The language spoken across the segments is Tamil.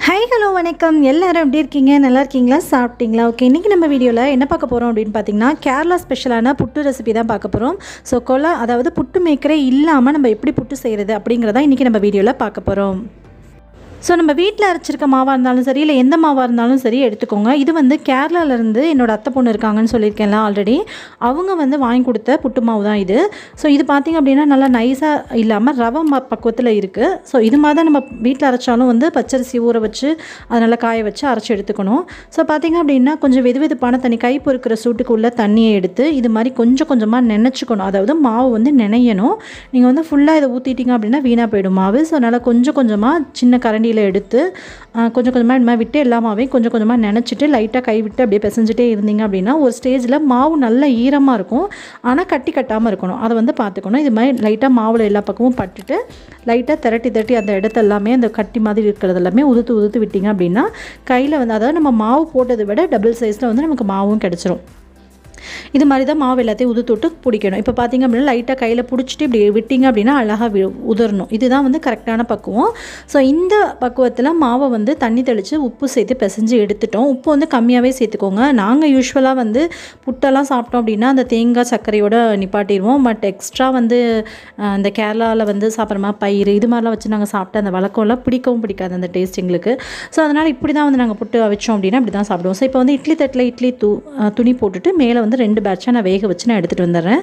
ஹாய் ஹலோ வணக்கம் எல்லாரும் எப்படி இருக்கீங்க நல்லா இருக்கீங்களா சாப்பிட்டீங்களா ஓகே இன்றைக்கி நம்ம வீடியோவில் என்ன பார்க்க போகிறோம் அப்படின்னு பார்த்தீங்கன்னா கேரளா ஸ்பெஷலான புட்டு ரெசிபி தான் பார்க்க போகிறோம் ஸோ அதாவது புட்டு மேக்கரே இல்லாமல் நம்ம எப்படி புட்டு செய்கிறது அப்படிங்கிறத இன்றைக்கி நம்ம வீடியோவில் பார்க்க போகிறோம் ஸோ நம்ம வீட்டில் அரைச்சிருக்க மாவாக இருந்தாலும் சரி இல்லை எந்த மாவாக இருந்தாலும் சரி எடுத்துக்கோங்க இது வந்து கேரளாவிலேருந்து என்னோடய அத்தை பொண்ணு இருக்காங்கன்னு சொல்லியிருக்கேன்ல ஆல்ரெடி அவங்க வந்து வாங்கி கொடுத்த புட்டு மாவு தான் இது ஸோ இது பார்த்திங்க அப்படின்னா நல்லா நைஸாக இல்லாமல் ரவை பக்குவத்தில் இருக்குது ஸோ இது மாதிரி தான் நம்ம வீட்டில் அரைச்சாலும் வந்து பச்சரிசி ஊற வச்சு அதை நல்லா காய வச்சு அரைச்சி எடுத்துக்கணும் ஸோ பார்த்திங்க அப்படின்னா கொஞ்சம் வெதுவெதுப்பான தண்ணி கை பொறுக்கிற சூட்டுக்கு உள்ள தண்ணியை எடுத்து இது மாதிரி கொஞ்சம் கொஞ்சமாக நினச்சிக்கணும் அதாவது மாவு வந்து நினையணும் நீங்கள் வந்து ஃபுல்லாக இதை ஊற்றிட்டிங்க அப்படின்னா வீணாக போயிடும் மாவு ஸோ அதனால் கொஞ்சம் கொஞ்சமாக சின்ன கரண்டி எடுத்து கொஞ்சம் கொஞ்சமாக இந்த மாதிரி விட்டு எல்லாமே கொஞ்சம் கொஞ்சமாக நினச்சிட்டு லைட்டாக கை விட்டு அப்படியே பிசைஞ்சிட்டே இருந்தீங்க அப்படின்னா ஒரு ஸ்டேஜில் மாவு நல்லா ஈரமாக இருக்கும் ஆனால் கட்டி கட்டாமல் இருக்கணும் அதை வந்து பார்த்துக்கணும் இது மாதிரி லைட்டாக மாவில் எல்லா பக்கமும் பட்டுட்டு லைட்டாக திரட்டி அந்த இடத்த எல்லாமே அந்த கட்டி மாதிரி இருக்கிறது எல்லாமே உதுத்து விட்டிங்க அப்படின்னா கையில் வந்து அதாவது நம்ம மாவு போட்டதை விட டபுள் சைஸில் வந்து நமக்கு மாவும் கிடச்சிரும் இது மாதிரி தான் மாவு எல்லாத்தையும் உதுத்து பிடிக்கணும் இப்போ பார்த்திங்க அப்படின்னா லைட்டாக கையில் பிடிச்சிட்டு இப்படி விட்டிங்க அப்படின்னா அழகாக உதிரணும் இதுதான் வந்து கரெக்டான பக்குவம் ஸோ இந்த பக்குவத்தில் மாவை வந்து தண்ணி தெளித்து உப்பு சேர்த்து பிசைஞ்சு எடுத்துட்டோம் உப்பு வந்து கம்மியாகவே சேர்த்துக்கோங்க நாங்கள் யூஸ்வலாக வந்து புட்டெல்லாம் சாப்பிட்டோம் அப்படின்னா அந்த தேங்காய் சர்க்கரையோட நிப்பாட்டிடுவோம் பட் எக்ஸ்ட்ரா வந்து இந்த கேரளாவில் வந்து சாப்பிட்ற பயிர் இது மாதிரிலாம் வச்சு நாங்கள் சாப்பிட்டு அந்த வழக்கம்லாம் பிடிக்கவும் பிடிக்காது அந்த டேஸ்ட் எங்களுக்கு ஸோ அதனால் இப்படி தான் வந்து நாங்கள் புட்டு வச்சோம் அப்படின்னா இப்படி தான் சாப்பிடுவோம் ஸோ இப்போ வந்து இட்லி தட்டில் துணி போட்டுட்டு மேலே வந்து 2 பேட்சாக நான் வேக வச்சு நான் எடுத்துகிட்டு வந்துடுறேன்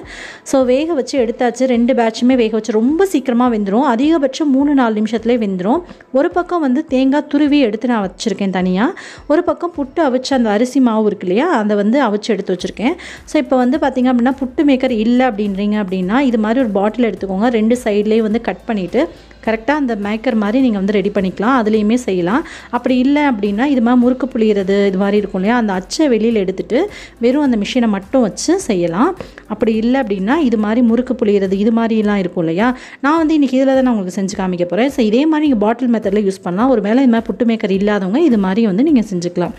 ஸோ வேக வச்சு எடுத்தாச்சு 2 பேட்சுமே வேக வச்சு ரொம்ப சீக்கிரமாக வெந்துடும் அதிகபட்சம் 3-4 நிமிஷத்துலேயே வெந்துடும் ஒரு பக்கம் வந்து தேங்காய் துருவி எடுத்து நான் வச்சுருக்கேன் தனியாக ஒரு பக்கம் புட்டு அவிச்சு அந்த அரிசி மாவு இருக்கு இல்லையா அதை வந்து அவிச்சு எடுத்து வச்சுருக்கேன் ஸோ இப்போ வந்து பார்த்திங்க அப்படின்னா புட்டு மேக்கர் இல்லை அப்படின்றீங்க அப்படின்னா இது மாதிரி ஒரு பாட்டில் எடுத்துக்கோங்க 2 சைட்லேயே வந்து கட் பண்ணிவிட்டு கரெக்டாக அந்த மேக்கர் மாதிரி நீங்கள் வந்து ரெடி பண்ணிக்கலாம் அதுலேயுமே செய்யலாம் அப்படி இல்லை அப்படின்னா இது மாதிரி முறுக்கு புளிகிறது இது மாதிரி இருக்கும் இல்லையா அந்த அச்சை வெளியில் எடுத்துகிட்டு வெறும் அந்த மிஷினை மட்டும் வச்சு செய்யலாம் அப்படி இல்லை அப்படின்னா இது மாதிரி முறுக்கு புளிகிறது இது மாதிரிலாம் இருக்கும் இல்லையா நான் வந்து இன்றைக்கி இதில் தான் நான் உங்களுக்கு செஞ்சு காமிக்க போகிறேன் ஸோ இதே மாதிரி நீங்கள் பாட்டில் மெத்தடில் யூஸ் பண்ணலாம் ஒரு வேளை இது மாதிரி புட்டு மேக்கர் இல்லாதவங்க இது மாதிரி வந்து நீங்கள் செஞ்சுக்கலாம்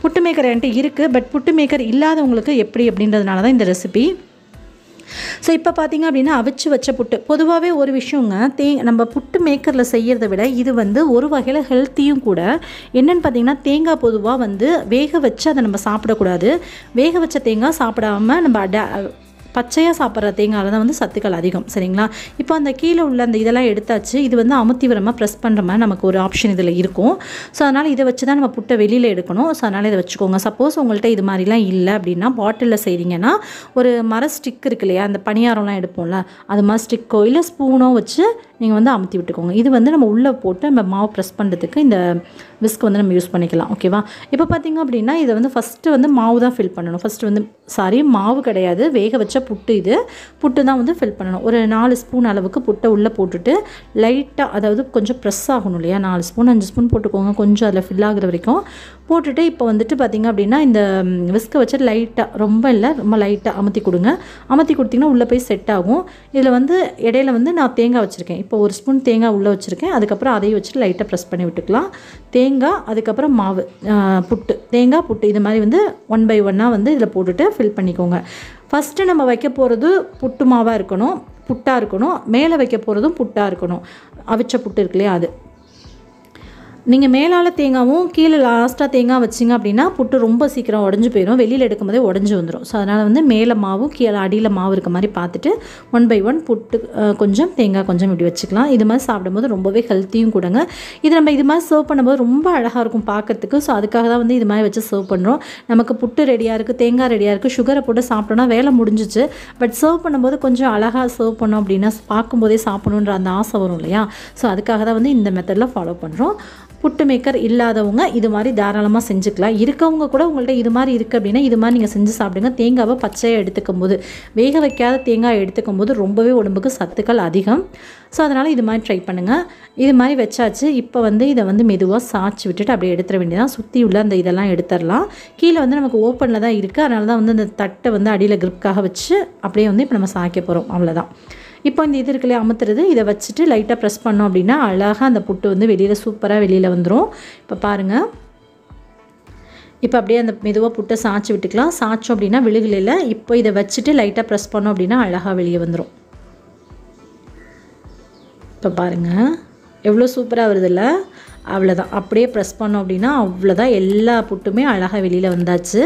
புட்டு மேக்கர் என்கிட்ட இருக்குது பட் புட்டு மேக்கர் இல்லாதவங்களுக்கு எப்படி அப்படின்றதுனால தான் இந்த ரெசிபி ஸோ இப்போ பார்த்திங்க அப்படின்னா அவிச்சு வச்ச புட்டு பொதுவாகவே ஒரு விஷயங்க நம்ம புட்டு மேக்கரில் செய்கிறத விட இது வந்து ஒரு வகையில் ஹெல்த்தியும் கூட என்னென்னு பார்த்திங்கன்னா தேங்காய் பொதுவாக வந்து வேக வச்சு அதை நம்ம சாப்பிடக்கூடாது வேக வச்ச தேங்காய் சாப்பிடாம நம்ம பச்சையாக சாப்பிட்ற தேங்காயில் தான் வந்து சத்துக்கள் அதிகம் சரிங்களா இப்போ அந்த கீழே உள்ள அந்த இதெல்லாம் எடுத்தாச்சு இது வந்து அமுத்தி வரமாக ப்ரெஸ் பண்ணுற மாதிரி நமக்கு ஒரு ஆப்ஷன் இதில் இருக்கும் ஸோ அதனால் இதை வச்சு தான் நம்ம புட்டை வெளியில் எடுக்கணும் ஸோ அதனால் இதை வச்சுக்கோங்க சப்போஸ் உங்கள்கிட்ட இது மாதிரிலாம் இல்லை அப்படின்னா பாட்டிலில் செய்கிறீங்கன்னா ஒரு மர ஸ்டிக் இருக்கு இல்லையா அந்த பணியாரம்லாம் எடுப்போம்ல அது மாதிரி ஸ்டிக்கோ இல்லை ஸ்பூனோ வச்சு நீங்கள் வந்து அமுத்தி விட்டுக்கோங்க இது வந்து நம்ம உள்ளே போட்டு நம்ம மாவு ப்ரெஸ் பண்ணுறதுக்கு இந்த விஸ்க் வந்து நம்ம யூஸ் பண்ணிக்கலாம் ஓகேவா இப்போ பார்த்திங்க அப்படின்னா இதை வந்து ஃபஸ்ட்டு வந்து மாவு தான் ஃபில் பண்ணணும் ஃபஸ்ட்டு வந்து மாவு கிடையாது வேக வச்ச புட்டு தான் வந்து ஃபில் பண்ணணும் ஒரு 4 ஸ்பூன் அளவுக்கு புட்டை உள்ளே போட்டுட்டு லைட்டாக அதாவது கொஞ்சம் ப்ரெஸ் ஆகணும் இல்லையா 4 ஸ்பூன் 5 ஸ்பூன் போட்டுக்கோங்க கொஞ்சம் அதில் ஃபில் ஆகுற வரைக்கும் போட்டுட்டு இப்போ வந்துட்டு பார்த்திங்க அப்படின்னா இந்த விஸ்கை வச்சு லைட்டாக ரொம்ப லைட்டாக அமுத்தி கொடுங்க அமுத்தி கொடுத்திங்கன்னா உள்ளே போய் செட் ஆகும் இதில் வந்து இடையில வந்து நான் தேங்காய் வச்சுருக்கேன் இப்போ 1 ஸ்பூன் தேங்காய் உள்ளே வச்சுருக்கேன் அதுக்கப்புறம் அதையும் வச்சுட்டு லைட்டாக ப்ரெஸ் பண்ணி விட்டுக்கலாம் தேங்காய் அதுக்கப்புறம் மாவு தேங்காய் புட்டு இது மாதிரி வந்து 1 by 1 வந்து இதில் போட்டுட்டு ஃபில் பண்ணிக்கோங்க ஃபஸ்ட்டு நம்ம வைக்க போகிறது புட்டு மாவாக இருக்கணும் புட்டாக இருக்கணும் மேலே வைக்க போகிறதும் புட்டாக இருக்கணும் அவிச்ச புட்டு இருக்கு இல்லையா அது நீங்கள் மேலால் தேங்காவும் கீழே லாஸ்ட்டாக தேங்காய் வச்சிங்க அப்படின்னா புட்டு ரொம்ப சீக்கிரம் உடஞ்சி போயிடும் வெளியில் எடுக்கும்போதே உடஞ்சி வந்துடும் ஸோ அதனால் வந்து மேலே மாவும் கீழே அடியில் மாவு இருக்க மாதிரி பார்த்துட்டு 1 by 1 புட்டு கொஞ்சம் தேங்காய் கொஞ்சம் இப்படி வச்சுக்கலாம் இது மாதிரி சாப்பிடும்போது ரொம்பவே ஹெல்த்தியும் கூடங்க இது நம்ம இது மாதிரி சர்வ் பண்ணும்போது ரொம்ப அழகாக இருக்கும் பார்க்கறதுக்கு ஸோ அதுக்காக தான் வந்து இது மாதிரி வச்சு சர்வ் பண்ணுறோம் நமக்கு புட்டு ரெடியாக இருக்குது தேங்காய் ரெடியாக இருக்குது சுகரை போட்டு சாப்பிட்டோன்னா வேலை முடிஞ்சிச்சு பட் சர்வ் பண்ணும்போது கொஞ்சம் அழகாக சர்வ் பண்ணோம் அப்படின்னா பார்க்கும்போதே சாப்பிடணுன்ற அந்த ஆசை வரும் இல்லையா ஸோ அதுக்காக தான் வந்து இந்த மெத்தடில் ஃபாலோ பண்ணுறோம் புட்டு மேக்கர் இல்லாதவங்க இது மாதிரி தாராளமாக செஞ்சுக்கலாம் இருக்கவங்க கூட உங்கள்கிட்ட இது மாதிரி இருக்குது அப்படின்னா இது மாதிரி நீங்கள் செஞ்சு சாப்பிடுங்க தேங்காவை பச்சையாக எடுத்துக்கும் போது வேக வைக்காத தேங்காய் எடுத்துக்கும் போது ரொம்பவே உடம்புக்கு சத்துக்கள் அதிகம் ஸோ அதனால் இது மாதிரி ட்ரை பண்ணுங்கள் இது மாதிரி வச்சாச்சு இப்போ வந்து இதை வந்து மெதுவாக சாய்ச்சி விட்டுட்டு அப்படியே எடுத்துட வேண்டியதான் சுற்றி உள்ள அந்த இதெல்லாம் எடுத்துடலாம் கீழே வந்து நமக்கு ஓப்பனில் தான் இருக்குது அதனால தான் வந்து அந்த தட்டை வந்து அடியில் கிரிப்காக வச்சு அப்படியே வந்து இப்போ நம்ம சாய்க்க போகிறோம் அவ்வளோதான் இப்போ இந்த இது இருக்குல்லையே அமுத்துறது இதை வச்சுட்டு லைட்டாக ப்ரெஸ் பண்ணோம் அப்படின்னா அழகாக அந்த புட்டு வந்து வெளியில் சூப்பராக வெளியில் வந்துடும் இப்போ பாருங்கள் இப்போ அப்படியே அந்த மெதுவாக புட்டை சாய்ச்சி விட்டுக்கலாம் சாய்ச்சோம் அப்படின்னா விழுகலையில் இப்போ இதை வச்சுட்டு லைட்டாக ப்ரெஸ் பண்ணோம் அப்படின்னா அழகாக வெளியே வந்துடும் இப்போ பாருங்கள் எவ்வளோ சூப்பராக வருதுல்ல. அவ்வளோதான், அப்படியே ப்ரெஸ் பண்ணோம் அப்படின்னா அவ்வளோதான், எல்லா புட்டுமே அழகாக வெளியில் வந்தாச்சு.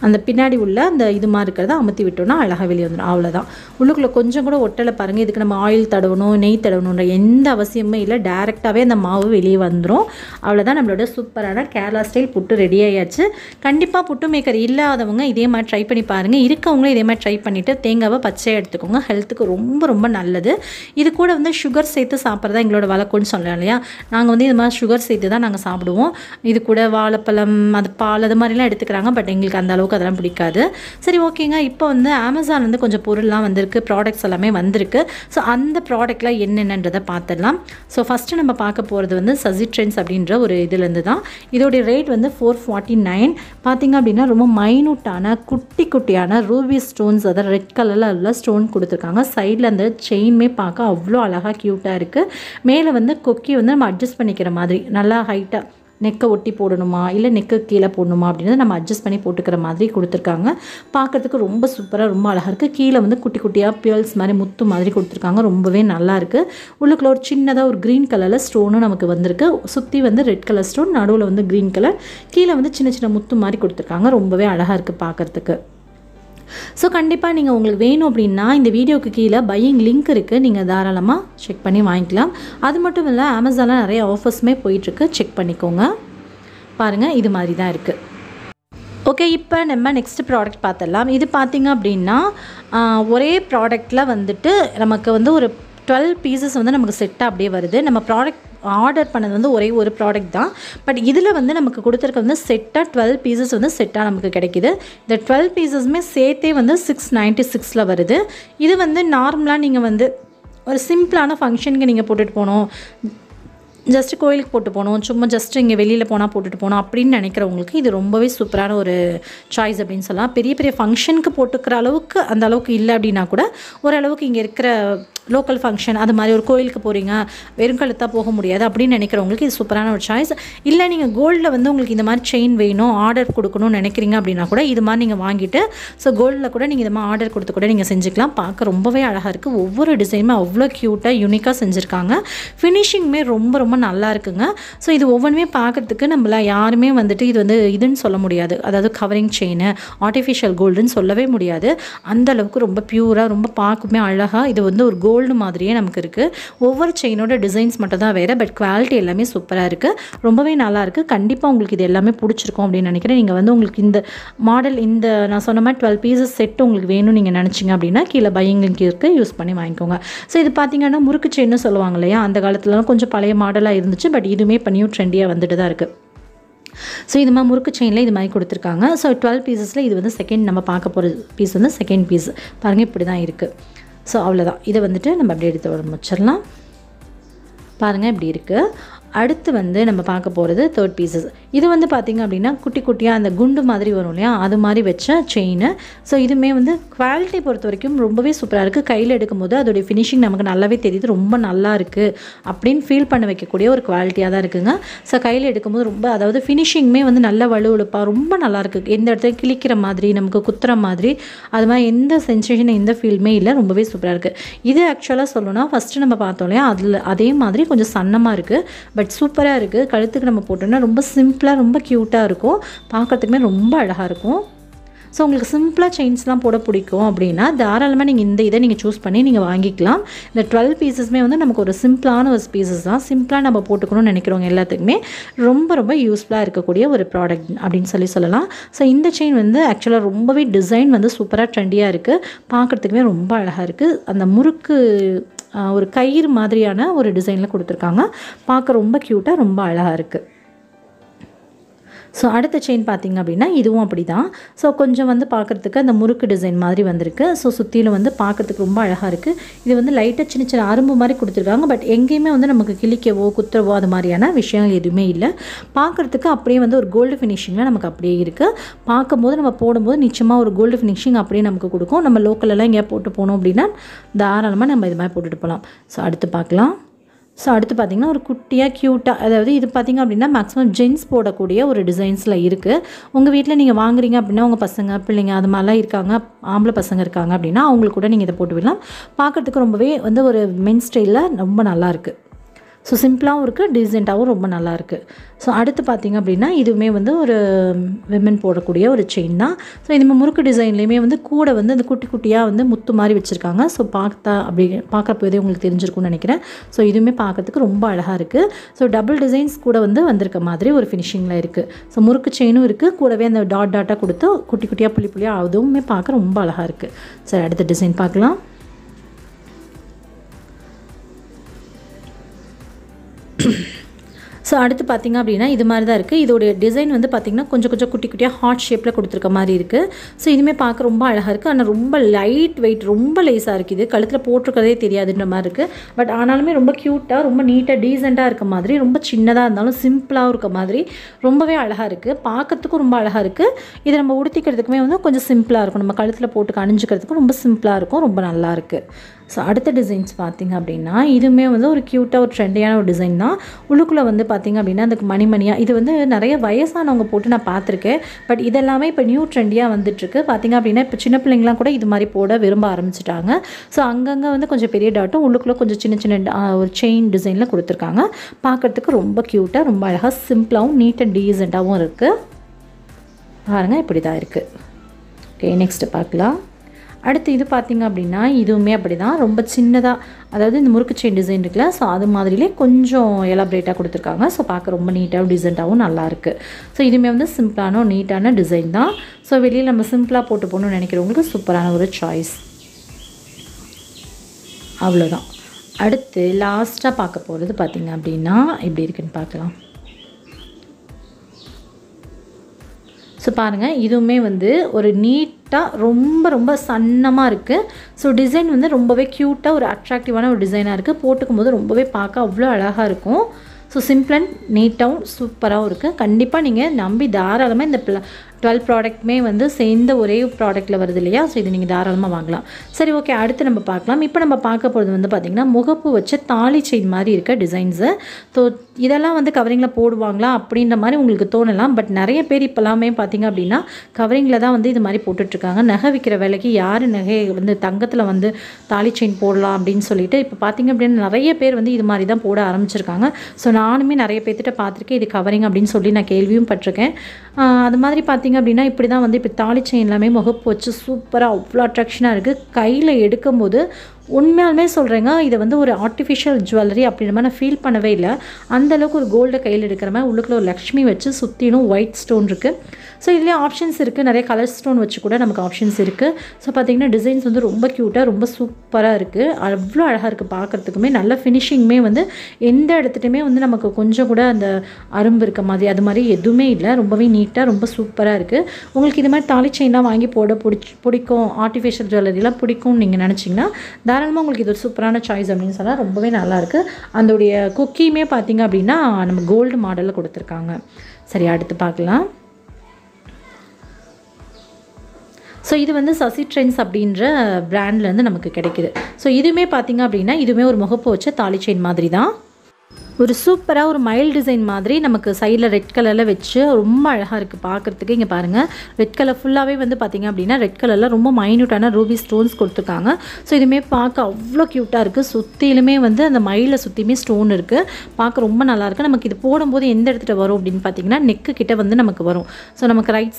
அந்த பின்னாடி உள்ள அந்த இது மாதிரி இருக்கிறத அமுத்தி விட்டோம்னா அழகாக வெளியே வந்துடும். அவ்வளோதான். உள்ளுக்குள்ளே கொஞ்சம் கூட ஒட்டலை பாருங்கள். இதுக்கு நம்ம ஆயில் தடவணும், நெய் தடவணுன்ற எந்த அவசியமே இல்லை. டேரெக்டாகவே அந்த மாவு வெளியே வந்துடும். அவ்வளோதான், நம்மளோட சூப்பரான கேரளா ஸ்டைல் புட்டு ரெடி ஆயாச்சு. கண்டிப்பாக புட்டு மேக்கர் இல்லாதவங்க இதே மாதிரி ட்ரை பண்ணி பாருங்கள். இருக்கவங்களும் இதே மாதிரி ட்ரை பண்ணிவிட்டு தேங்காவை பச்சையாக எடுத்துக்கோங்க. ஹெல்த்துக்கு ரொம்ப ரொம்ப நல்லது. இது கூட வந்து சுகர் சேர்த்து சாப்பிட்றதா எங்களோட வழக்கம்னு சொல்லலாம் இல்லையா. நாங்கள் வந்து இது மாதிரி சுகர் சேர்த்து தான் நாங்கள் சாப்பிடுவோம். இது கூட வாழைப்பழம், அது பால், அது மாதிரிலாம் எடுத்துக்கிறாங்க. பட் எங்களுக்கு அந்த அளவுக்கு அதெல்லாம் பிடிக்காது. சரி, ஓகேங்க. இப்போ வந்து அமேசான் வந்து கொஞ்சம் பொருள்லாம் வந்திருக்கு, ப்ராடக்ட்ஸ் எல்லாமே வந்திருக்கு. ஸோ அந்த ப்ராடக்ட்லாம் என்னென்னன்றதை பார்த்துடலாம். ஸோ ஃபஸ்ட்டு நம்ம பார்க்க போகிறது வந்து சசி ட்ரெண்ட்ஸ் அப்படின்ற ஒரு இதுலேருந்து தான். இதோடைய ரேட் வந்து 449. பார்த்திங்க அப்படின்னா ரொம்ப மைனூட்டான குட்டி குட்டியான ரூபி ஸ்டோன்ஸ், அதாவது ரெட் கலரில் உள்ள ஸ்டோன் கொடுத்துருக்காங்க. சைடில் அந்த செயின்மே பார்க்க அவ்வளோ அழகாக க்யூட்டாக இருக்குது. மேலே வந்து கொக்கி வந்து நம்ம அட்ஜஸ்ட் பண்ணிக்கிற மாதிரி நல்லா ஹைட்டாக நெக்கை ஒட்டி போடணுமா இல்லை நெக்கு கீழே போடணுமா அப்படின்றத நம்ம அட்ஜஸ்ட் பண்ணி போட்டுக்கிற மாதிரி கொடுத்துருக்காங்க. பார்க்குறதுக்கு ரொம்ப சூப்பராக ரொம்ப அழகாக இருக்குது. கீழே வந்து குட்டி குட்டியாக பியர்ஸ் மாதிரி முத்து மாதிரி கொடுத்துருக்காங்க. ரொம்பவே நல்லாயிருக்கு. உள்ளுக்குள்ள ஒரு சின்னதாக ஒரு க்ரீன் கலரில் ஸ்டோனும் நமக்கு வந்திருக்கு. சுற்றி வந்து ரெட் கலர் ஸ்டோன், நடுவில் வந்து க்ரீன் கலர், கீழே வந்து சின்ன சின்ன முத்து மாதிரி கொடுத்துருக்காங்க. ரொம்பவே அழகாக இருக்குது பார்க்குறதுக்கு. ஸோ கண்டிப்பாக நீங்கள் உங்களுக்கு வேணும் அப்படின்னா இந்த வீடியோக்கு கீழே பையிங் லிங்க் இருக்குது, நீங்கள் தாராளமாக செக் பண்ணி வாங்கிக்கலாம். அது மட்டும் இல்லை, அமேசானில் நிறைய ஆஃபர்ஸுமே போயிட்டுருக்கு, செக் பண்ணிக்கோங்க. பாருங்கள், இது மாதிரி தான் இருக்குது. ஓகே, இப்போ நம்ம நெக்ஸ்ட் ப்ராடக்ட் பார்த்துடலாம். இது பார்த்திங்க அப்படின்னா ஒரே ப்ராடக்டில் வந்துட்டு நமக்கு வந்து ஒரு 12 பீசஸ் வந்து நமக்கு செட்டாக அப்படியே வருது. நம்ம ப்ராடக்ட் ஆர்டர் பண்ணது வந்து ஒரே ஒரு ப்ராடக்ட் தான். பட் இதில் வந்து நமக்கு கொடுத்துருக்க வந்து செட்டாக 12 பீசஸ் வந்து செட்டாக நமக்கு கிடைக்கிது. இந்த 12 பீசஸுமே சேர்த்தே வந்து 696 வருது. இது வந்து நார்மலாக நீங்கள் வந்து ஒரு சிம்பிளான ஃபங்க்ஷனுக்கு நீங்கள் போட்டுட்டு போகணும், ஜஸ்ட்டு கோயிலுக்கு போட்டு போகணும், சும்மா ஜஸ்ட்டு இங்கே வெளியில் போனால் போட்டுட்டு போகணும் அப்படின்னு நினைக்கிறவங்களுக்கு இது ரொம்பவே சூப்பரான ஒரு சாய்ஸ் அப்படின்னு சொல்லலாம். பெரிய பெரிய ஃபங்க்ஷனுக்கு போட்டுக்கிற அளவுக்கு அந்த அளவுக்கு இல்லை அப்படின்னா கூட ஓரளவுக்கு இங்கே இருக்கிற லோக்கல் ஃபங்க்ஷன் அது மாதிரி ஒரு கோயிலுக்கு போகிறீங்க, வெறும் கழுத்தாக போக முடியாது அப்படின்னு நினைக்கிறவங்களுக்கு இது சூப்பரான ஒரு சாய்ஸ். இல்லை நீங்கள் கோல்டில் வந்து உங்களுக்கு இந்த மாதிரி செயின் வேணும், ஆர்டர் கொடுக்கணும்னு நினைக்கிறீங்க அப்படின்னா கூட இது மாதிரி நீங்கள் வாங்கிட்டு ஸோ கோல்டில் கூட நீங்கள் இது மாதிரி ஆர்டர் கொடுத்து கூட நீங்கள் செஞ்சுக்கலாம். பார்க்க ரொம்பவே அழகாக இருக்குது. ஒவ்வொரு டிசைனுமே அவ்வளோ க்யூட்டாக யூனிக்காக செஞ்சுருக்காங்க. ஃபினிஷிங்குமே ரொம்ப ரொம்ப நல்லா இருக்குங்க. ஸோ இது ஒவ்வொன்றுமே பார்க்குறதுக்கு நம்மள யாருமே வந்துட்டு இது வந்து இதுன்னு சொல்ல முடியாது, அதாவது கவரிங் செயின் ஆர்டிஃபிஷியல் கோல்டுன்னு சொல்லவே முடியாது. அந்தளவுக்கு ரொம்ப ப்யூராக ரொம்ப பார்க்குமே அழகாக இது வந்து ஒரு கோல்டு மாதிரியே நமக்கு இருக்குது. ஒவ்வொரு செயினோட டிசைன்ஸ் மட்டும் தான் வேறு, பட் குவாலிட்டி எல்லாமே சூப்பராக இருக்குது, ரொம்பவே நல்லா இருக்குது. கண்டிப்பாக உங்களுக்கு இது எல்லாமே பிடிச்சிருக்கும் அப்படின்னு நினைக்கிறேன். நீங்கள் வந்து உங்களுக்கு இந்த மாடல் இந்த நான் சொன்ன மாதிரி 12 பீசஸ் செட்டு உங்களுக்கு வேணும்னு நீங்கள் நினச்சிங்க அப்படின்னா கீழே பையிங் லிங்க் இருக்குது, யூஸ் பண்ணி வாங்கிக்கோங்க. ஸோ இது பார்த்தீங்கன்னா முறுக்கு செயின்னு சொல்லுவாங்க இல்லையா, அந்த காலத்துலலாம் கொஞ்சம் பழைய மாடலாக இருந்துச்சு. பட் இதுவுமே இப்போ நியூ ட்ரெண்டியாக வந்துட்டு தான் இருக்குது. ஸோ இது மாதிரி முறுக்கு செயினில் இது மாதிரி கொடுத்துருக்காங்க. ஸோ 12 பீசஸில் இது வந்து செகண்ட் நம்ம பார்க்க போகிற பீஸ் வந்து செகண்ட் பீஸ் பாருங்கள், இப்படி தான் இருக்குது. ஸோ அவ்வளோதான், இதை வந்துட்டு நம்ம அப்படியே எடுத்து வச்சிடலாம். பாருங்கள் இப்படி இருக்குது. அடுத்து வந்து நம்ம பார்க்க போகிறது தேர்ட் பீசஸ். இது வந்து பார்த்திங்க அப்படின்னா குட்டி குட்டியாக அந்த குண்டு மாதிரி வரும் இல்லையா, அது மாதிரி வச்ச செயின். ஸோ இதுவுமே வந்து குவாலிட்டி பொறுத்த வரைக்கும் ரொம்பவே சூப்பராக இருக்குது. கையில் எடுக்கும்போது அதோடைய ஃபினிஷிங் நமக்கு நல்லாவே தெரியுது, ரொம்ப நல்லா இருக்குது அப்படின்னு ஃபீல் பண்ண வைக்கக்கூடிய ஒரு குவாலிட்டியாக தான் இருக்குங்க. ஸோ கையில் எடுக்கும்போது ரொம்ப அதாவது ஃபினிஷிங்குமே வந்து நல்ல வலுவழுப்பாக ரொம்ப நல்லாயிருக்கு. எந்த இடத்துல கிளிக்கிற மாதிரி நமக்கு குத்துற மாதிரி அது மாதிரி எந்த சென்சேஷன் எந்த ஃபீல்மே இல்லை, ரொம்பவே சூப்பராக இருக்குது. இது ஆக்சுவலாக சொல்லணும்னா ஃபஸ்ட்டு நம்ம பார்த்தோம் இல்லையா, அதில் அதே மாதிரி கொஞ்சம் சன்னமாக இருக்குது, பட் சூப்பராக இருக்குது. கழுத்துக்கு நம்ம போட்டோம்னா ரொம்ப சிம்பிளாக ரொம்ப க்யூட்டாக இருக்கும், பார்க்குறதுக்குமே ரொம்ப அழகாக இருக்கும். ஸோ உங்களுக்கு சிம்பிளாக செயின்ஸ்லாம் போட பிடிக்கும் அப்படின்னா தாராளமாக நீங்கள் இந்த இதை நீங்கள் சூஸ் பண்ணி நீங்கள் வாங்கிக்கலாம். இந்த 12 பீசஸுமே வந்து நமக்கு ஒரு சிம்பிளான ஒரு பீசஸ் தான், சிம்பிளாக நம்ம போட்டுக்கணும்னு நினைக்கிறவங்க எல்லாத்துக்குமே ரொம்ப ரொம்ப யூஸ்ஃபுல்லாக இருக்கக்கூடிய ஒரு ப்ராடக்ட் அப்படின்னு சொல்லலாம். ஸோ இந்த செயின் வந்து ஆக்சுவலாக ரொம்பவே டிசைன் வந்து சூப்பராக ட்ரெண்டியாக இருக்குது, பார்க்குறதுக்குமே ரொம்ப அழகாக இருக்குது. அந்த முறுக்கு ஒரு கயிறு மாதிரியான ஒரு டிசைனில் கொடுத்துருக்காங்க, பார்க்க ரொம்ப க்யூட்டாக ரொம்ப அழகாக இருக்குது. ஸோ அடுத்த செயின் பார்த்திங்க அப்படின்னா இதுவும் அப்படி தான். ஸோ கொஞ்சம் வந்து பார்க்குறதுக்கு அந்த முறுக்கு டிசைன் மாதிரி வந்திருக்கு. ஸோ சுற்றிலும் வந்து பார்க்குறதுக்கு ரொம்ப அழகாக இருக்குது. இது வந்து லைட்டாக சின்ன சின்ன அரும்பு மாதிரி கொடுத்துருக்காங்க, பட் எங்கேயுமே வந்து நமக்கு கிளிக்கவோ குத்துறவோ அது மாதிரியான விஷயங்கள் எதுவுமே இல்லை. பார்க்குறதுக்கு அப்படியே வந்து ஒரு கோல்டு ஃபினிஷிங்கில் நமக்கு அப்படியே இருக்குது. பார்க்கும்போது நம்ம போடும்போது நிச்சயமாக ஒரு கோல்டு ஃபினிஷிங் அப்படியே நமக்கு கொடுக்கும். நம்ம லோக்கலெல்லாம் எங்கேயா போட்டு போனோம் அப்படின்னா தாராளமாக நம்ம இது மாதிரி போட்டுட்டு போகலாம். ஸோ அடுத்து பார்க்கலாம். ஸோ அடுத்து பார்த்திங்கன்னா ஒரு குட்டியாக க்யூட்டாக, அதாவது இது பார்த்திங்க அப்படின்னா மேக்ஸிமம் ஜென்ஸ் போடக்கூடிய ஒரு டிசைன்ஸில் இருக்குது. உங்கள் வீட்டில் நீங்கள் வாங்குறீங்க அப்படின்னா உங்கள் பசங்க பிள்ளைங்க அது மாதிரிலாம் இருக்காங்க, ஆம்பளை பசங்க இருக்காங்க அப்படின்னா அவங்களுக்கு கூட நீங்கள் இதை போட்டு விடலாம். பார்க்குறதுக்கு ரொம்பவே வந்து ஒரு மென் ஸ்டைலில் ரொம்ப நல்லாயிருக்கு. ஸோ சிம்பிளாகவும் இருக்குது, டீசெண்டாகவும் ரொம்ப நல்லாயிருக்கு. ஸோ அடுத்து பார்த்திங்க அப்படின்னா இதுவுமே வந்து ஒரு விமன் போடக்கூடிய ஒரு செயின் தான். ஸோ இது முறுக்கு டிசைன்லேயுமே வந்து கூட வந்து அந்த குட்டி குட்டியாக வந்து முத்து மாதிரி வச்சுருக்காங்க. ஸோ பார்க்குறப்போதே உங்களுக்கு தெரிஞ்சிருக்கும்னு நினைக்கிறேன். ஸோ இதுவுமே பார்க்கறதுக்கு ரொம்ப அழகாக இருக்குது. ஸோ டபுள் டிசைன்ஸ் கூட வந்து வந்திருக்க மாதிரி ஒரு ஃபினிஷிங்கில் இருக்குது. ஸோ முறுக்கு செயினும் இருக்குது, கூடவே அந்த டாட்டாக கொடுத்து குட்டி குட்டியாக புள்ளியாக அதுவுமே பார்க்க ரொம்ப அழகாக இருக்குது. சரி அடுத்த டிசைன் பார்க்கலாம். ஸோ அடுத்து பார்த்திங்க அப்படின்னா இது மாதிரி தான் இருக்குது. இதோடைய டிசைன் வந்து பார்த்திங்கன்னா கொஞ்சம் குட்டி குட்டியாக ஹார்ட் ஷேப்பில் கொடுத்துருக்க மாதிரி இருக்குது. ஸோ இதுவுமே பார்க்க ரொம்ப அழகாக இருக்குது. ஆனால் ரொம்ப லைட் வெயிட், ரொம்ப லேஸாக இருக்குது. இது கழுத்தில் போட்டிருக்கிறதே தெரியாதுன்ற மாதிரி இருக்குது. பட் ஆனாலுமே ரொம்ப க்யூட்டாக, ரொம்ப நீட்டாக, டீசெண்டாக இருக்க மாதிரி, ரொம்ப சின்னதாக இருந்தாலும் சிம்பிளாகவும் இருக்க மாதிரி ரொம்பவே அழகாக இருக்குது. பார்க்கறதுக்கும் ரொம்ப அழகாக இருக்குது. இதை நம்ம உடுத்திக்கிறதுக்குமே வந்து கொஞ்சம் சிம்பிளாக இருக்கும். நம்ம கழுத்தில் போட்டு அணிஞ்சிக்கிறதுக்கும் ரொம்ப சிம்பிளாக இருக்கும், ரொம்ப நல்லாயிருக்கு. ஸோ அடுத்த டிசைன்ஸ் பார்த்திங்க அப்படின்னா இதுவுமே வந்து ஒரு க்யூட்டாக ஒரு ட்ரெண்டியான ஒரு டிசைன் தான். உள்ளுக்குள்ளே வந்து பார்த்திங்க அப்படின்னா அதுக்கு மணிமணியாக இது வந்து நிறைய வயசானவங்க போட்டு நான் பார்த்துருக்கேன். பட் இதெல்லாமே இப்போ நியூ ட்ரெண்டியாக வந்துட்டுருக்கு. பார்த்திங்க அப்படின்னா இப்போ சின்ன பிள்ளைங்களாம் கூட இது மாதிரி போட விரும்ப ஆரம்பிச்சிட்டாங்க. ஸோ அங்கங்கே வந்து கொஞ்சம் பெரிய டாட்டும் உள்ளுக்குள்ளே கொஞ்சம் சின்ன சின்ன ஒரு செயின் டிசைனில் கொடுத்துருக்காங்க. பார்க்குறதுக்கு ரொம்ப க்யூட்டாக, ரொம்ப அழகாக, சிம்பிளாகவும், நீட் அண்ட் டீசெண்டாகவும் இருக்குது. பாருங்கள் இப்படி தான் இருக்குது. ஓகே நெக்ஸ்ட்டு பார்க்கலாம். அடுத்து இது பார்த்திங்க அப்படின்னா இதுவுமே அப்படி தான், ரொம்ப சின்னதாக, அதாவது இந்த முறுக்கு செயின் டிசைன் இருக்குல்ல, ஸோ அது மாதிரிலே கொஞ்சம் எலாபரேட்டாக கொடுத்துருக்காங்க. ஸோ பார்க்க ரொம்ப நீட்டாகவும் டீசெண்டாகவும் நல்லாயிருக்கு. ஸோ இதுவுமே வந்து சிம்பிளான நீட்டான டிசைன் தான். ஸோ வெளியில் நம்ம சிம்பிளாக போட்டு போகணும்னு நினைக்கிறவங்களுக்கு சூப்பரான ஒரு சாய்ஸ். அவ்வளோதான். அடுத்து லாஸ்ட்டாக பார்க்க போகிறது பார்த்திங்க அப்படின்னா எப்படி இருக்குன்னு பார்க்கலாம். ஸோ பாருங்கள் இதுவுமே வந்து ஒரு நீட்டாக ரொம்ப சன்னமாக இருக்குது. ஸோ டிசைன் வந்து ரொம்பவே க்யூட்டாக ஒரு அட்ராக்டிவான ஒரு டிசைனாக இருக்குது. போட்டுக்கும் போது ரொம்பவே பார்க்க அவ்வளோ அழகாக இருக்கும். ஸோ சிம்பிள் அண்ட் நீட்டாகவும் சூப்பராகவும் இருக்குது. கண்டிப்பாக நீங்கள் நம்பி தாராளமாக இந்த 12 ப்ராடக்ட்டுமே வந்து சேர்ந்த ஒரே ப்ராடக்ட்டில் வருது இல்லையா. ஸோ இது நீங்கள் தாராளமாக வாங்கலாம். சரி ஓகே அடுத்து நம்ம பார்க்கலாம். இப்போ நம்ம பார்க்க போகிறது வந்து பார்த்திங்கன்னா முகப்பு வச்ச தாலி செயின் மாதிரி இருக்க டிசைன்ஸு. ஸோ இதெல்லாம் வந்து கவரிங்கில் போடுவாங்களா அப்படின்ற மாதிரி உங்களுக்கு தோணலாம். பட் நிறைய பேர் இப்போலாமே பார்த்திங்க அப்படின்னா கவரிங்கில் தான் வந்து இது மாதிரி போட்டுட்ருக்காங்க. நகை விற்கிற வேலைக்கு யார் நகை வந்து தங்கத்தில் வந்து தாலி செயின் போடலாம் அப்படின்னு சொல்லிட்டு இப்போ பார்த்திங்க அப்படின்னா நிறைய பேர் வந்து இது மாதிரி தான் போட ஆரம்பிச்சிருக்காங்க. ஸோ நானுமே நிறைய பேர்த்திட்ட பார்த்துருக்கேன் இது கவரிங் அப்படின்னு சொல்லி நான் கேள்வியும் பட்டிருக்கேன். அது மாதிரி பார்த்திங்க அப்படின்னா இப்படி தான் வந்து இப்போ தாலி செயின் எல்லாமே முகப்பு வச்சு சூப்பராக அவ்வளோ அட்ராக்ஷனாக இருக்குது. கையில் எடுக்கும்போது உண்மையாலுமே சொல்கிறேங்க இதை வந்து ஒரு ஆர்டிஃபிஷியல் ஜுவல்லரி அப்படின்ற மாதிரி நான் ஃபீல் பண்ணவே இல்லை. அந்தளவுக்கு ஒரு கோல்டை கையில் எடுக்கிற மாதிரி உள்ளுக்குள்ள ஒரு லக்ஷ்மி வச்சு சுற்றினும் ஒயிட் ஸ்டோன் இருக்குது. ஸோ இதுலேயே ஆப்ஷன்ஸ் இருக்குது, நிறைய கலர் ஸ்டோன் வச்சு கூட நமக்கு ஆப்ஷன்ஸ் இருக்குது. ஸோ பார்த்திங்கன்னா டிசைன்ஸ் வந்து ரொம்ப க்யூட்டாக ரொம்ப சூப்பராக இருக்குது. அவ்வளோ அழகாக இருக்குது பார்க்குறதுக்குமே. நல்ல ஃபினிஷிங்குமே வந்து எந்த இடத்துலையுமே வந்து நமக்கு கொஞ்சம் கூட அந்த அரும்பு இருக்க மாதிரி அது மாதிரி எதுவுமே இல்லை. ரொம்பவே நீட்டாக ரொம்ப சூப்பராக இருக்குது. உங்களுக்கு இது மாதிரி தாலி செயின்லாம் வாங்கி போட பிடிக்கும், ஆர்டிஃபிஷியல் ஜுவல்லரிலாம் பிடிக்கும்னு நீங்கள் நினச்சிங்கன்னா தாராளமாக உங்களுக்கு இது ஒரு சூப்பரான சாய்ஸ் அப்படின்னு சொன்னால் ரொம்பவே நல்லாயிருக்கு. அதோடைய குக்கியுமே பார்த்திங்க அப்படின்னா நம்ம கோல்டு மாடலில் கொடுத்துருக்காங்க. சரி அடுத்து பார்க்கலாம். ஸோ இது வந்து சசி ட்ரெண்ட்ஸ் அப்படின்ற பிராண்ட்லேருந்து நமக்கு கிடைக்கிது. ஸோ இதுவுமே பார்த்திங்க அப்படின்னா இதுவுமே ஒரு முகப்பு வச்ச தாலி செயின் மாதிரி தான். ஒரு சூப்பராக ஒரு மைல்டு டிசைன் மாதிரி நமக்கு சைடில் ரெட் கலரில் வச்சு ரொம்ப அழகாக இருக்குது பார்க்குறதுக்கு. இங்கே பாருங்கள் ரெட் கலர் ஃபுல்லாகவே வந்து பார்த்திங்க அப்படின்னா ரெட் கலரில் ரொம்ப மைன்யூட்டான ரூபி ஸ்டோன்ஸ் கொடுத்துருக்காங்க. ஸோ இதுவுமே பார்க்க அவ்வளோ க்யூட்டாக இருக்குது. சுற்றிலுமே வந்து அந்த மயிலை சுற்றியுமே ஸ்டோன் இருக்குது. பார்க்க ரொம்ப நல்லாயிருக்கு. நமக்கு இது போடும்போது எந்த இடத்துல வரும் அப்படின்னு பார்த்திங்கன்னா நெக்கு கிட்ட வந்து நமக்கு வரும். ஸோ நமக்கு ரைட்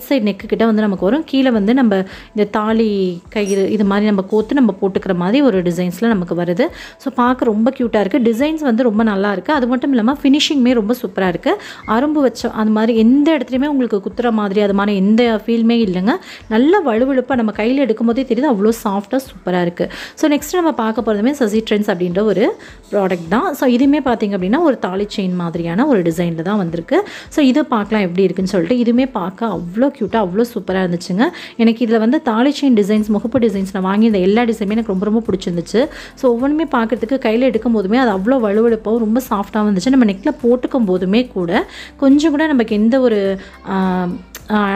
சைடு நெக்கு கிட்ட வந்து நமக்கு வரும். கீழே வந்து நம்ம இந்த தாலி கயிறு இது மாதிரி நம்ம கோத்து நம்ம போட்டுக்கிற மாதிரி ஒரு டிசைன்ஸில் நமக்கு வருது. ஸோ பார்க்க ரொம்ப க்யூட்டாக இருக்குது. டிசைன்ஸ் வந்து ரொம்ப நல்லா இருக்குது. அது மட்டும் இல்லாமல் ஃபினிஷிங்குமே ரொம்ப சூப்பராக இருக்குது. அரும்பு வச்ச அது மாதிரி எந்த இடத்துலையுமே உங்களுக்கு குத்துற மாதிரி அது மாதிரி எந்த ஃபீல்மே இல்லைங்க. நல்ல வலுவழுப்பாக நம்ம கையில் எடுக்கும் போதே தெரியுது அவ்வளோ சாஃப்டாக சூப்பராக இருக்குது. ஸோ நெக்ஸ்ட் நம்ம பார்க்க போகிறதுமே சசி ட்ரெண்ட்ஸ் அப்படின்ற ஒரு ப்ராடக்ட் தான். ஸோ இதுவுமே பார்த்திங்க அப்படின்னா ஒரு தாலி செயின் மாதிரியான ஒரு டிசைனில் தான் வந்திருக்கு. ஸோ இது பார்க்கலாம் எப்படி இருக்குன்னு சொல்லிட்டு. இதுவுமே பார்க்க அவ்வளோ க்யூட்டாக அவ்வளோ சூப்பராக இருந்துச்சுங்க. எனக்கு இதில் வந்து தாலி செயின் டிசைன்ஸ் முகப்பு டிசைன்ஸ் நான் வாங்கி இந்த எல்லா டிசைனுமே எனக்கு ரொம்ப பிடிச்சிருந்துச்சு. ஸோ ஒவ்வொன்றுமே பார்க்குறதுக்கு கையில் எடுக்கும் போதுமே அது அவ்வளோ வலுவழுப்பாகவும் ரொம்ப சாஃப்டாகவும் இருந்துச்சு. நம்ம நெக்கில் போட்டுக்கும் போதுமே கூட கொஞ்சம் கூட நமக்கு எந்த ஒரு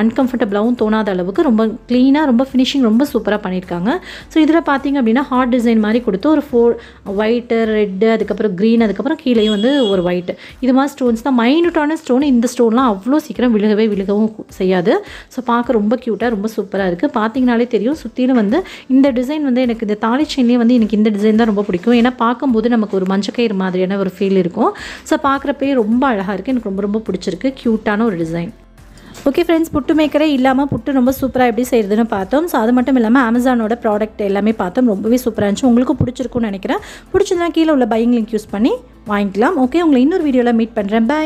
அன்கம்ஃபர்டபுளாகவும் தோணாத அளவுக்கு ரொம்ப க்ளீனாக ரொம்ப ஃபினிஷிங் ரொம்ப சூப்பராக பண்ணியிருக்காங்க. ஸோ இதில் பார்த்திங்க அப்படின்னா ஹார்ட் டிசைன் மாதிரி கொடுத்து ஒரு 4 ஒயிட்டு, ரெட்டு, அதுக்கப்புறம் க்ரீன், அதுக்கப்புறம் கீழேயும் வந்து ஒரு ஒயிட், இது மாதிரி ஸ்டோன்ஸ் தான். மைன்யூட்டான ஸ்டோன். இந்த ஸ்டோன்லாம் அவ்வளோ சீக்கிரம் விழுகவும் செய்யாது. ஸோ பார்க்க ரொம்ப க்யூட்டாக ரொம்ப சூப்பராக இருக்குது. பார்த்திங்கனாலே தெரியும். சுற்றிலும் வந்து இந்த டிசைன் வந்து எனக்கு இந்த தாலி செயின்லேயே வந்து எனக்கு இந்த டிசைன் தான் ரொம்ப பிடிக்கும். ஏன்னா பார்க்கும்போது நமக்கு ஒரு மஞ்சக்கயிறு மாதிரியான ஒரு ஃபீல் இருக்கும். ஸோ பார்க்குறப்பே ரொம்ப அழகாக இருக்குது. எனக்கு ரொம்ப ரொம்ப பிடிச்சிருக்கு. க்யூட்டான ஒரு டிசைன். ஓகே ஃப்ரெண்ட்ஸ், புட்டு மேக்கரே இல்லாமல் புட்டு ரொம்ப சூப்பராக எப்படி செய்கிறதுன்னு பார்த்தோம். ஸோ அது மட்டும் இல்லாமல் அமேசானோட ப்ராடக்ட் எல்லாமே பார்த்தோம். ரொம்பவே சூப்பராக இருந்துச்சு. உங்களுக்கும் பிடிச்சிருக்குன்னு நினைக்கிறேன். பிடிச்சதுனா கீழே உள்ள பையிங் லிங்க் யூஸ் பண்ணி வாங்கிக்கலாம். ஓகே, உங்களை இன்னொரு வீடியோவில் மீட் பண்ணுறேன். பை.